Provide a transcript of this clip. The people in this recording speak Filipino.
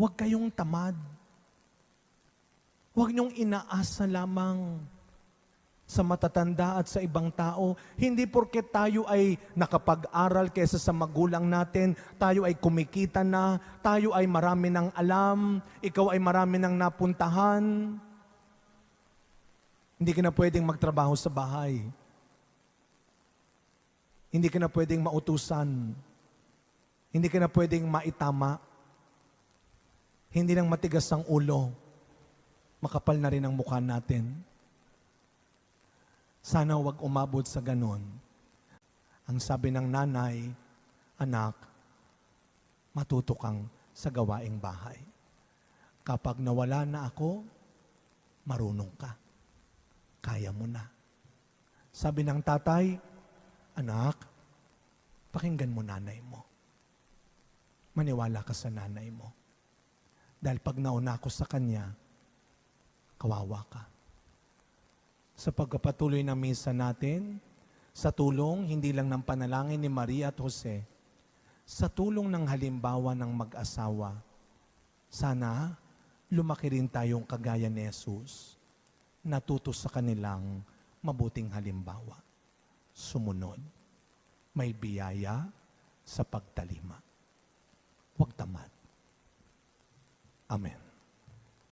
Huwag kayong tamad. Huwag niyong inaasa lamang sa matatanda at sa ibang tao. Hindi porket tayo ay nakapag-aral kaysa sa magulang natin, tayo ay kumikita na, tayo ay marami ng alam, ikaw ay marami ng napuntahan. Hindi ka na pwedeng magtrabaho sa bahay. Hindi ka na pwedeng mautusan. Hindi ka na pwedeng maitama. Hindi lang matigas ang ulo. Makapal na rin ang mukha natin. Sana wag umabot sa ganon. Ang sabi ng nanay, anak, matuto kang sa gawaing bahay. Kapag nawala na ako, marunong ka. Kaya mo na. Sabi ng tatay, anak, pakinggan mo nanay mo. Maniwala ka sa nanay mo. Dahil pag nauna ako sa kanya, kawawa ka. Sa pagpapatuloy ng misa natin, sa tulong hindi lang ng panalangin ni Maria at Jose, sa tulong ng halimbawa ng mag-asawa, sana lumaki rin tayong kagaya ni Jesus, natuto sa kanilang mabuting halimbawa. Sumunod, may biyaya sa pagtalima. Huwag tamad. Amen.